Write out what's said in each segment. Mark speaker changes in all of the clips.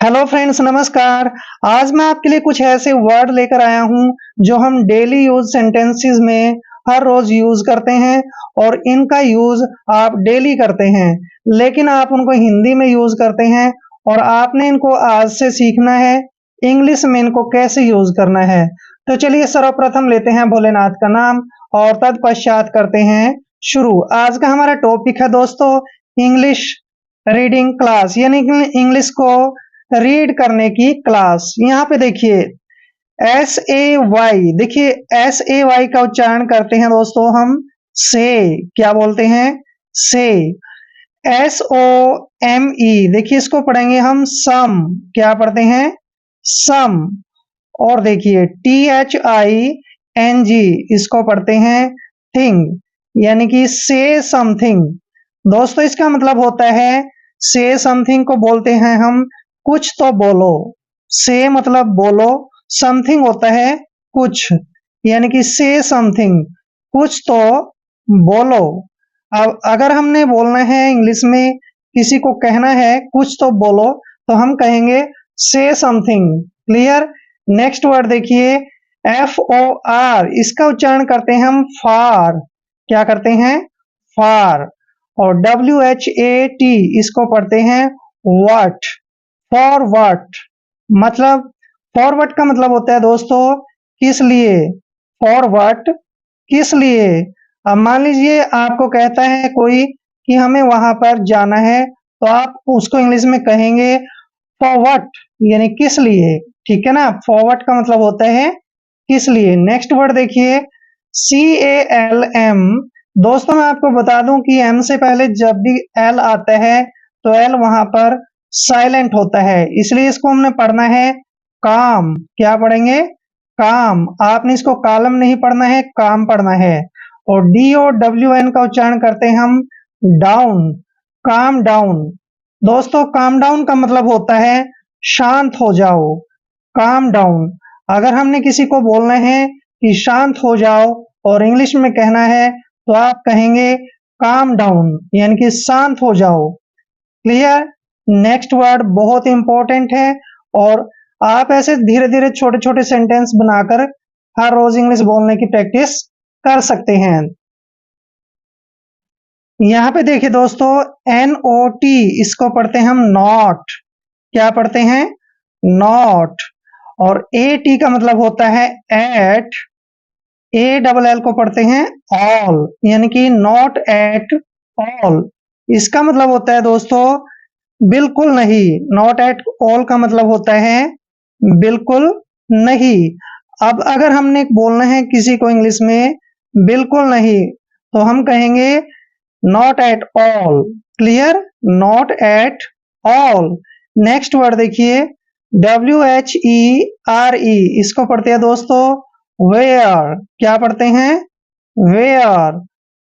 Speaker 1: Hello friends, नमस्कार। आज मैं आपके लिए कुछ ऐसे वर्ड लेकर आया हूँ जो हम डेली यूज सेंटेंसेस में हर रोज यूज करते हैं और इनका यूज आप डेली करते हैं, लेकिन आप उनको हिंदी में यूज करते हैं और आपने इनको आज से सीखना है इंग्लिश में इनको कैसे यूज करना है। तो चलिए सर्वप्रथम लेते हैं भोलेनाथ का नाम और तत्पश्चात करते हैं शुरू। आज का हमारा टॉपिक है दोस्तों इंग्लिश रीडिंग क्लास, यानी कि इंग्लिश को रीड करने की क्लास। यहाँ पे देखिए SAY, देखिए SAY का उच्चारण करते हैं दोस्तों हम से। क्या बोलते हैं? से। SOME, देखिए इसको पढ़ेंगे हम सम। क्या पढ़ते हैं? सम। और देखिए THING, इसको पढ़ते हैं थिंग, यानी कि से समथिंग। दोस्तों इसका मतलब होता है से समथिंग को बोलते हैं हम कुछ तो बोलो। से मतलब बोलो, समथिंग होता है कुछ, यानी कि से समथिंग, कुछ तो बोलो। अब अगर हमने बोलना है इंग्लिश में, किसी को कहना है कुछ तो बोलो, तो हम कहेंगे से समथिंग। क्लियर? नेक्स्ट वर्ड देखिए FOR, इसका उच्चारण करते हैं हम फार। क्या करते हैं? फार। और WHAT, इसको पढ़ते हैं व्हाट। फॉरवर्ड, मतलब फॉरवर्ड का मतलब होता है दोस्तों किस लिए। फॉरवर्ड किस लिए? अब मान लीजिए आपको कहता है कोई कि हमें वहां पर जाना है, तो आप उसको इंग्लिश में कहेंगे फॉरवर्ड, यानी किस लिए। ठीक है ना? फॉरवर्ड का मतलब होता है किस लिए। नेक्स्ट वर्ड देखिए CALM। दोस्तों मैं आपको बता दूं कि M से पहले जब भी L आता है तो L वहां पर साइलेंट होता है, इसलिए इसको हमने पढ़ना है काम। क्या पढ़ेंगे? काम। आपने इसको कॉलम नहीं पढ़ना है, काम पढ़ना है। और DOWN का उच्चारण करते हैं हम डाउन। Calm down. दोस्तों काम डाउन का मतलब होता है शांत हो जाओ। Calm down. अगर हमने किसी को बोलना है कि शांत हो जाओ और इंग्लिश में कहना है, तो आप कहेंगे काम डाउन, यानी कि शांत हो जाओ। क्लियर? नेक्स्ट वर्ड बहुत इंपॉर्टेंट है और आप ऐसे धीरे धीरे छोटे छोटे सेंटेंस बनाकर हर रोज इंग्लिश बोलने की प्रैक्टिस कर सकते हैं। यहाँ पे देखिए दोस्तों NOT, इसको पढ़ते हैं हम नॉट। क्या पढ़ते हैं? नॉट। और AT का मतलब होता है एट। ALL को पढ़ते हैं ऑल, यानी कि नॉट एट ऑल। इसका मतलब होता है दोस्तों बिल्कुल नहीं। नॉट एट ऑल का मतलब होता है बिल्कुल नहीं। अब अगर हमने बोलना है किसी को इंग्लिश में बिल्कुल नहीं, तो हम कहेंगे not at all. Clear? Not at all. Next word देखिए WHERE, इसको पढ़ते हैं दोस्तों वेयर। क्या पढ़ते हैं? वेयर।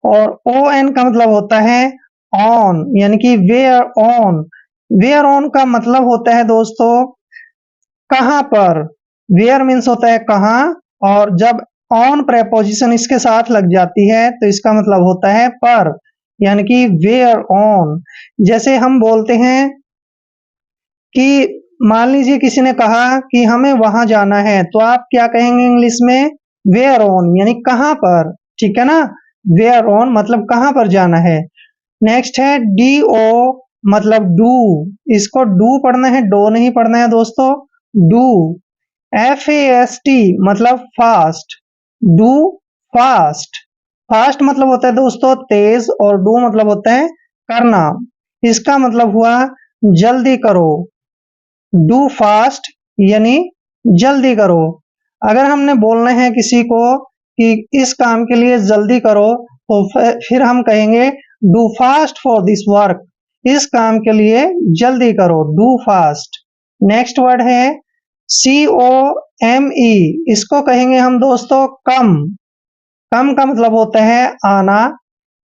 Speaker 1: और ON का मतलब होता है ऑन, यानी कि वेयर ऑन। वेयर ऑन का मतलब होता है दोस्तों कहां पर। वेयर मीन्स होता है कहां, और जब ऑन प्रेपोजिशन इसके साथ लग जाती है तो इसका मतलब होता है पर, यानी कि वेयर ऑन। जैसे हम बोलते हैं कि मान लीजिए किसी ने कहा कि हमें वहां जाना है, तो आप क्या कहेंगे इंग्लिश में? वेयर ऑन, यानी कहां पर। ठीक है ना? वेयर ऑन मतलब कहां पर जाना है। नेक्स्ट है DO, मतलब डू। इसको डू पढ़ना है, डो नहीं पढ़ना है दोस्तों, डू। FAST मतलब फास्ट। Do fast. फास्ट मतलब होता है दोस्तों तेज, और डू मतलब होता है करना। इसका मतलब हुआ जल्दी करो। डू फास्ट यानी जल्दी करो। अगर हमने बोलना है किसी को कि इस काम के लिए जल्दी करो, तो फिर हम कहेंगे do fast for this work. इस काम के लिए जल्दी करो, डू फास्ट। नेक्स्ट वर्ड है COME, इसको कहेंगे हम दोस्तों कम। कम का मतलब होता है आना।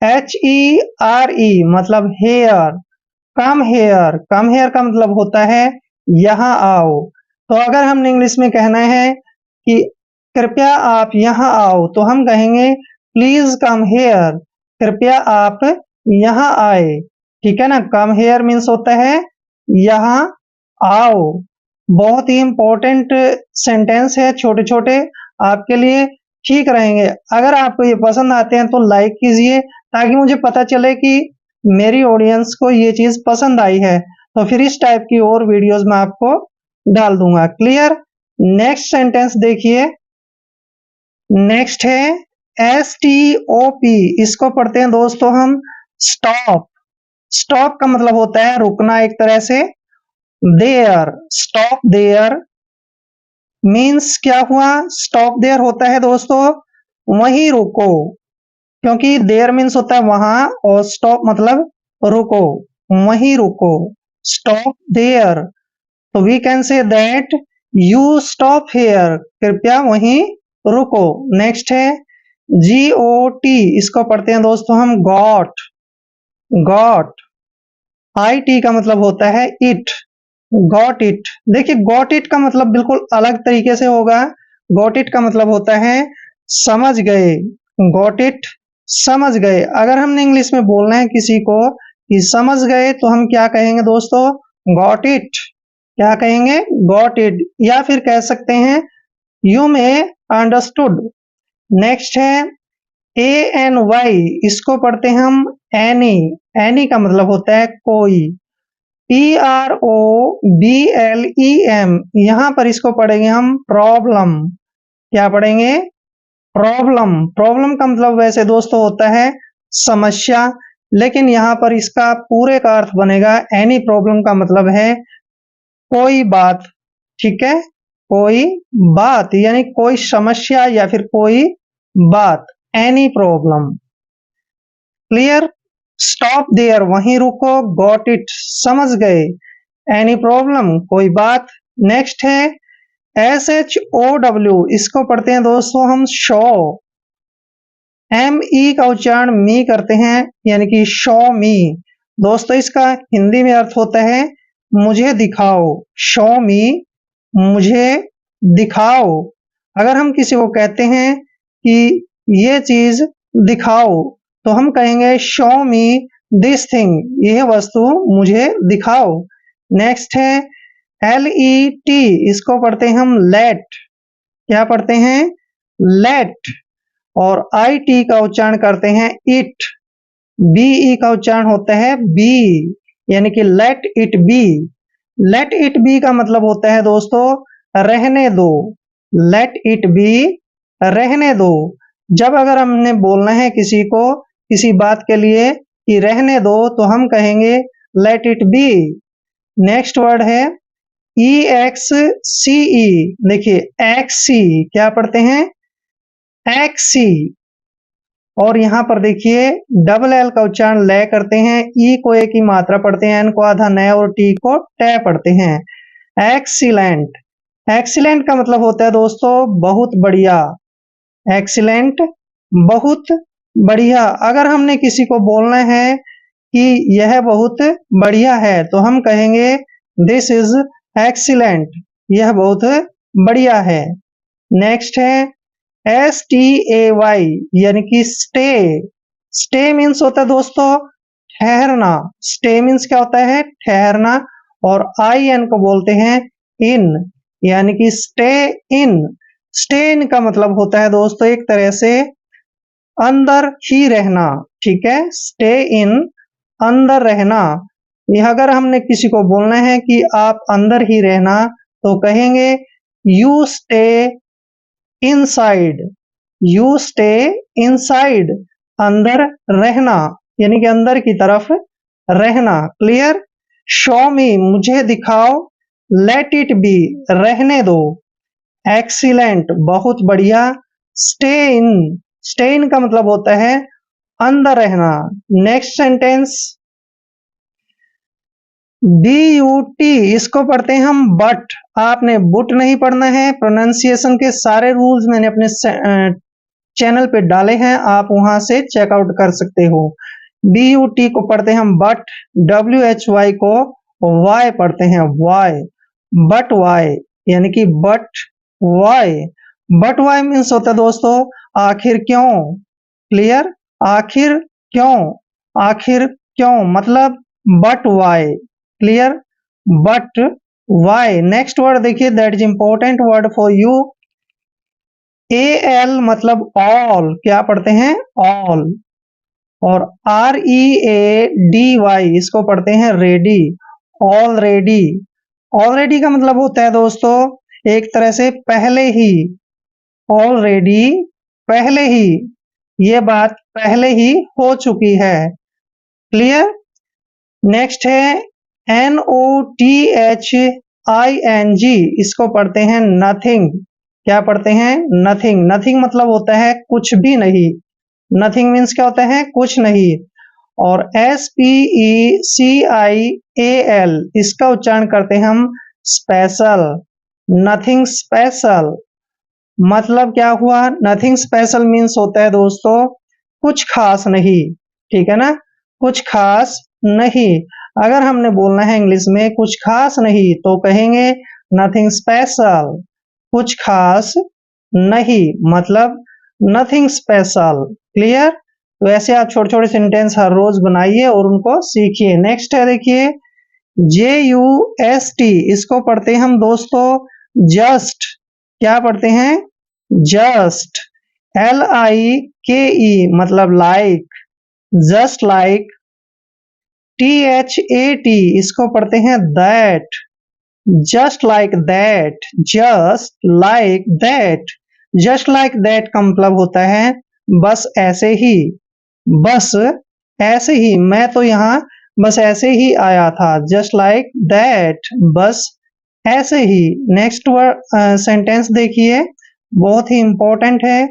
Speaker 1: HERE मतलब here. Come here. Come here का मतलब होता है यहाँ आओ। तो अगर हमने इंग्लिश में कहना है कि कृपया आप यहाँ आओ, तो हम कहेंगे प्लीज कम हेयर। कृपया आप यहाँ आए। ठीक है ना? कम हेयर मीन्स होता है यहाँ आओ। बहुत ही इंपॉर्टेंट सेंटेंस है, छोटे छोटे आपके लिए ठीक रहेंगे। अगर आपको ये पसंद आते हैं तो लाइक कीजिए ताकि मुझे पता चले कि मेरी ऑडियंस को ये चीज पसंद आई है, तो फिर इस टाइप की और वीडियोस मैं आपको डाल दूंगा। क्लियर। नेक्स्ट सेंटेंस देखिए। नेक्स्ट है STOP। इसको पढ़ते हैं दोस्तों हम स्टॉप। स्टॉप का मतलब होता है रुकना एक तरह से। देयर, स्टॉप देयर मीन्स क्या हुआ, स्टॉप देयर होता है दोस्तों वहीं रुको, क्योंकि देयर मीन्स होता है वहां और स्टॉप मतलब रुको, वहीं रुको, स्टॉप देयर। तो we can say that you stop here, कृपया वहीं रुको। नेक्स्ट है GOT। इसको पढ़ते हैं दोस्तों हम गॉट। गॉट, IT का मतलब होता है इट। Got it. देखिए गॉट इट का मतलब बिल्कुल अलग तरीके से होगा। गॉट इट का मतलब होता है समझ गए। गॉट इट, समझ गए। अगर हमने इंग्लिश में बोलना है किसी को कि समझ गए तो हम क्या कहेंगे दोस्तों, गॉट इट। क्या कहेंगे, गॉट इट। या फिर कह सकते हैं यू मे अंडरस्टूड। नेक्स्ट है ANY। इसको पढ़ते हैं हम एनी। एनी का मतलब होता है कोई। PROBLEM। यहां पर इसको पढ़ेंगे हम प्रॉब्लम। क्या पढ़ेंगे, प्रॉब्लम। प्रॉब्लम का मतलब वैसे दोस्तों होता है समस्या, लेकिन यहां पर इसका पूरे का अर्थ बनेगा एनी प्रॉब्लम का मतलब है कोई बात। ठीक है, कोई बात यानी कोई समस्या या फिर कोई बात, any problem. Clear. Stop there वहीं रुको, गॉट इट समझ गए, एनी प्रॉब्लम कोई बात। नेक्स्ट है SHOW। इसको पढ़ते हैं दोस्तों हम शो। ME का उच्चारण मी करते हैं यानी कि शो मी। दोस्तों इसका हिंदी में अर्थ होता है मुझे दिखाओ। शो मी, मुझे दिखाओ। अगर हम किसी को कहते हैं कि ये चीज दिखाओ तो हम कहेंगे शो मी दिस थिंग, यह वस्तु मुझे दिखाओ। नेक्स्ट है LET। इसको पढ़ते हैं हम लेट। क्या पढ़ते हैं, लेट। और IT का उच्चारण करते हैं इट। BE का उच्चारण होता है बी, यानी कि let it be. Let it be का मतलब होता है दोस्तों रहने दो। लेट इट बी, रहने दो। जब अगर हमने बोलना है किसी को किसी बात के लिए कि रहने दो तो हम कहेंगे let it be. Next word है EXCE। देखिए XC, क्या पढ़ते हैं, XC। और यहाँ पर देखिए डबल L का उच्चारण ले करते हैं, ई को एक ही मात्रा पढ़ते हैं, एन को आधा नए और टी को टे पढ़ते हैं। एक्सीलेंट। एक्सीलेंट का मतलब होता है दोस्तों बहुत बढ़िया। एक्सीलेंट, बहुत बढ़िया। अगर हमने किसी को बोलना है कि यह बहुत बढ़िया है तो हम कहेंगे दिस इज एक्सीलेंट, यह बहुत बढ़िया है। नेक्स्ट है STAY यानी कि स्टे। स्टे मीन्स होता है दोस्तों ठहरना। स्टे मीन्स क्या होता है, ठहरना। और IN को बोलते हैं इन, यानी कि स्टे इन। स्टे इन का मतलब होता है दोस्तों एक तरह से अंदर ही रहना। ठीक है, स्टे इन, अंदर रहना। यह अगर हमने किसी को बोलना है कि आप अंदर ही रहना तो कहेंगे you stay inside. You stay inside, अंदर रहना यानी कि अंदर की तरफ रहना। क्लियर। शो मी, मुझे दिखाओ। लेट इट बी, रहने दो। एक्सीलेंट, बहुत बढ़िया। स्टे इन, स्टे इन का मतलब होता है अंदर रहना। Next sentence BUT। इसको पढ़ते हैं हम बट। आपने बुट नहीं पढ़ना है। प्रोनाउंसिएशन के सारे रूल्स मैंने अपने चैनल पे डाले हैं, आप वहां से चेकआउट कर सकते हो। BUT को पढ़ते हैं हम बट। WHY को वाई पढ़ते हैं, वाई। बट वाई यानी कि but why. But why means होता है दोस्तों आखिर क्यों। क्लियर। आखिर क्यों, आखिर क्यों मतलब but why. Clear. But why. Next word देखिए, that is important word for you. A L मतलब ऑल, क्या पढ़ते हैं? ऑल। और R E A D Y, इसको पढ़ते हैं रेडी, ऑलरेडी। ऑलरेडी का मतलब होता है दोस्तों एक तरह से पहले ही, ऑलरेडी पहले ही, ये बात पहले ही हो चुकी है। क्लियर? नेक्स्ट है N O T H I N G, इसको पढ़ते हैं नथिंग। क्या पढ़ते हैं? नथिंग। नथिंग मतलब होता है कुछ भी नहीं। नथिंग मीन्स क्या होता है? कुछ नहीं। और S P E C I A L, इसका उच्चारण करते हैं हम स्पेशल। नथिंग स्पेशल मतलब क्या हुआ? नथिंग स्पेशल मीन्स होता है दोस्तों कुछ खास नहीं। ठीक है ना? कुछ खास नहीं। अगर हमने बोलना है इंग्लिश में कुछ खास नहीं तो कहेंगे नथिंग स्पेशल। कुछ खास नहीं मतलब नथिंग स्पेशल। क्लियर? तो ऐसे आप छोटे छोटे सेंटेंस हर रोज बनाइए और उनको सीखिए। नेक्स्ट है देखिए JUST, इसको पढ़ते हैं हम दोस्तों जस्ट। क्या पढ़ते हैं? जस्ट। LIKE मतलब लाइक, जस्ट लाइक। THAT, इसको पढ़ते हैं that, just like that, just like that. Just like that का मतलब होता है बस ऐसे ही, बस ऐसे ही। मैं तो यहाँ बस ऐसे ही आया था, जस्ट लाइक दैट, बस ऐसे ही। नेक्स्ट वर्ड सेंटेंस देखिए, बहुत ही इंपॉर्टेंट है।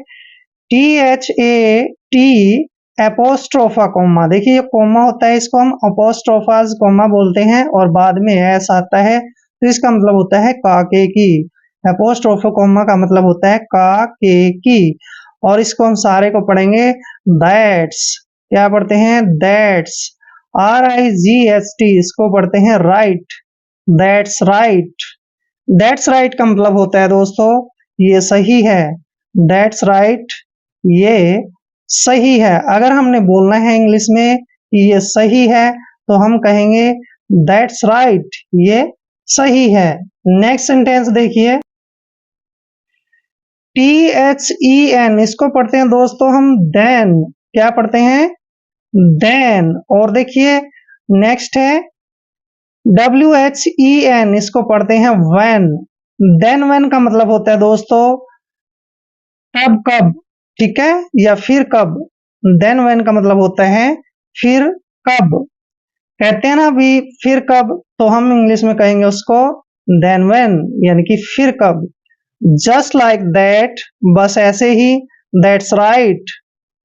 Speaker 1: THAT एपोस्ट्रोफा कोमा, देखिए ये कोमा होता है, इसको हम अपोस्ट्रोफाज कोमा बोलते हैं और बाद में एस आता है तो इसका मतलब होता है काके की। एपोस्ट्रोफा कोमा का मतलब होता है काके की। और इसको हम सारे को पढ़ेंगे दैट्स। क्या पढ़ते हैं? दैट्स। RIGHT, इसको पढ़ते हैं right, that's right. That's right का मतलब होता है दोस्तों ये सही है। दैट्स राइट, ये सही है। अगर हमने बोलना है इंग्लिश में कि ये सही है तो हम कहेंगे दैट्स राइट, ये सही है। नेक्स्ट सेंटेंस देखिए THEN, इसको पढ़ते हैं दोस्तों हम देन। क्या पढ़ते हैं? देन। और देखिए नेक्स्ट है WHEN, इसको पढ़ते हैं when। देन when का मतलब होता है दोस्तों तब कब, ठीक है, या फिर कब। देन when का मतलब होता है फिर कब। कहते हैं ना अभी फिर कब, तो हम इंग्लिश में कहेंगे उसको देन when, यानी कि फिर कब। जस्ट लाइक दैट, बस ऐसे ही। दैट्स राइट,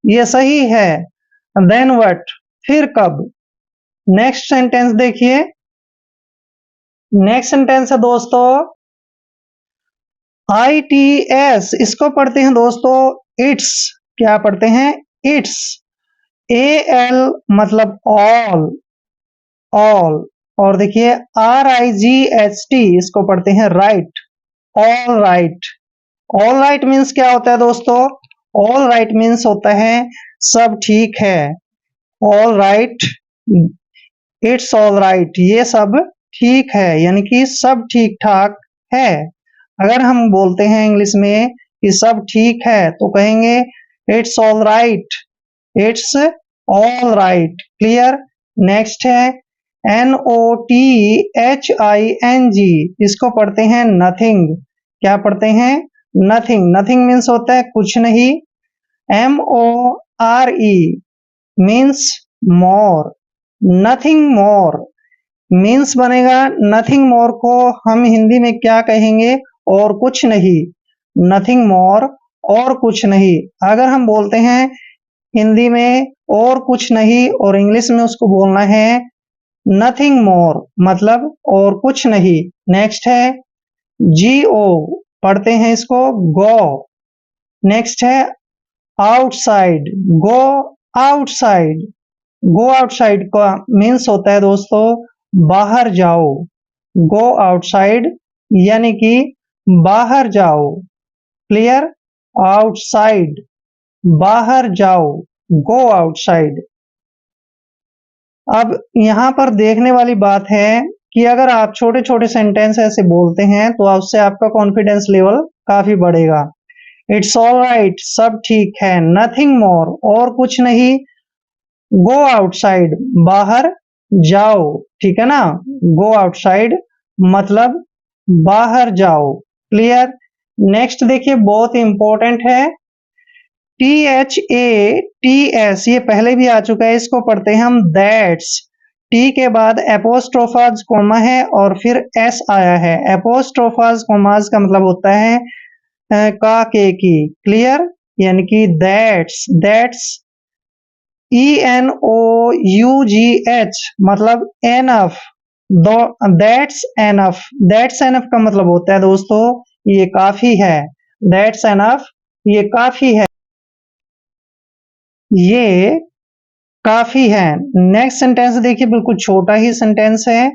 Speaker 1: ये सही है। देन व्हाट, फिर कब। नेक्स्ट सेंटेंस देखिए, नेक्स्ट सेंटेंस है दोस्तों ITS, इसको पढ़ते हैं दोस्तों इट्स। क्या पढ़ते हैं? इट्स। AL मतलब ऑल, ऑल। और देखिए RIGHT, इसको पढ़ते हैं right, all right. All right means क्या होता है दोस्तों? ऑल राइट मीन्स होता है सब ठीक है। All right, it's all right, ये सब ठीक है, यानी कि सब ठीक ठाक है। अगर हम बोलते हैं इंग्लिश में कि सब ठीक है तो कहेंगे it's all right, it's all right. Clear? Next है NOTHING, इसको पढ़ते हैं नथिंग। क्या पढ़ते हैं? नथिंग। नथिंग मीन्स होता है कुछ नहीं। MORE means more. Nothing more means बनेगा, नथिंग मोर को हम हिंदी में क्या कहेंगे? और कुछ नहीं। नथिंग मोर, और कुछ नहीं। अगर हम बोलते हैं हिंदी में और कुछ नहीं और इंग्लिश में उसको बोलना है नथिंग मोर, मतलब और कुछ नहीं। नेक्स्ट है GO, पढ़ते हैं इसको गो। नेक्स्ट है outside, go outside. Go outside का मीन्स होता है दोस्तों बाहर जाओ। गो आउटसाइड यानी कि बाहर जाओ। क्लियर? आउटसाइड, बाहर जाओ, गो आउटसाइड। अब यहां पर देखने वाली बात है कि अगर आप छोटे छोटे सेंटेंस ऐसे बोलते हैं तो उससे आपका कॉन्फिडेंस लेवल काफी बढ़ेगा। इट्स ऑल राइट, सब ठीक है। नथिंग मोर, और कुछ नहीं। गो आउटसाइड, बाहर जाओ, ठीक है ना। गो आउटसाइड मतलब बाहर जाओ। क्लियर। नेक्स्ट देखिए, बहुत इंपॉर्टेंट है, THATS, ये पहले भी आ चुका है, इसको पढ़ते हैं हम दैट्स। टी के बाद एपोस्ट्रोफाज कोमा है और फिर एस आया है। एपोस्ट्रोफाज कोमाज का मतलब होता है का के की। क्लियर, यानी कि दैट्स ENOUGH मतलब enough. That's enough, that's enough का मतलब होता है दोस्तों ये काफी है। दैट्स एनफ, ये काफी है, ये काफी है। नेक्स्ट सेंटेंस देखिए, बिल्कुल छोटा ही सेंटेंस है।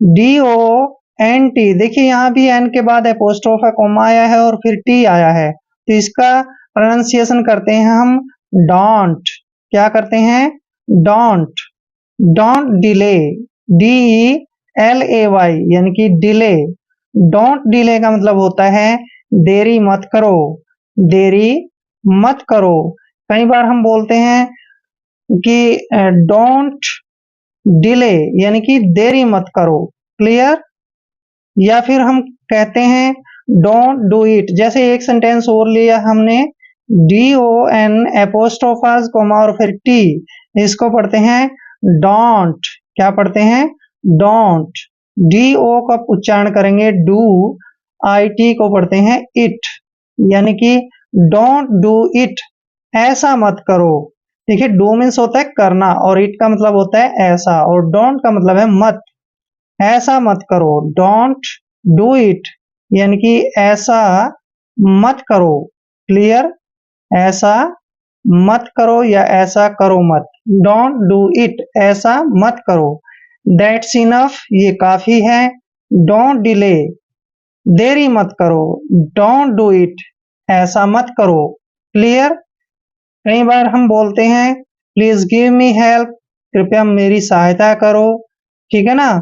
Speaker 1: DONT, देखिए यहाँ भी एन के बाद एपोस्ट्रोफ है, कोमा आया है और फिर टी आया है, तो इसका प्रोनाउंसिएशन करते हैं हम डोंट। क्या करते हैं? डोंट। डोंट डिले, DELAY, यानी कि डिले। डोंट डिले का मतलब होता है देरी मत करो, देरी मत करो। कई बार हम बोलते हैं कि डोंट डिले, यानी कि देरी मत करो। क्लियर। या फिर हम कहते हैं डोंट डू इट। जैसे एक सेंटेंस और लिया हमने, DON एपोस्ट्रोफास कोमा और फिर टी, इसको पढ़ते हैं डोंट। क्या पढ़ते हैं? डोंट। DO का उच्चारण करेंगे डू, IT को पढ़ते हैं इट, यानी कि डोंट डू इट, ऐसा मत करो। देखिए, डू मीन्स होता है करना और इट का मतलब होता है ऐसा, और डोंट का मतलब है मत। ऐसा मत करो, डोंट डू इट, यानी कि ऐसा मत करो। क्लियर। ऐसा मत करो या ऐसा करो मत। डोंट डू इट, ऐसा मत करो। दैट्स इनफ, ये काफी है। डोंट डिले, देरी मत करो। डोंट डू इट, ऐसा मत करो। क्लियर। कई बार हम बोलते हैं प्लीज गिव मी हेल्प, कृपया मेरी सहायता करो, ठीक है ना।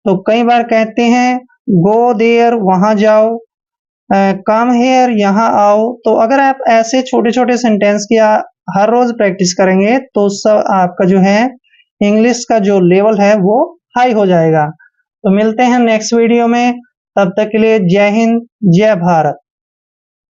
Speaker 1: तो कई बार कहते हैं गो देयर, वहां जाओ। कम हेयर, यहाँ आओ। तो अगर आप ऐसे छोटे छोटे सेंटेंस की हर रोज प्रैक्टिस करेंगे तो सब आपका जो है इंग्लिश का जो लेवल है वो हाई हो जाएगा। तो मिलते हैं नेक्स्ट वीडियो में, तब तक के लिए जय हिंद, जय भारत।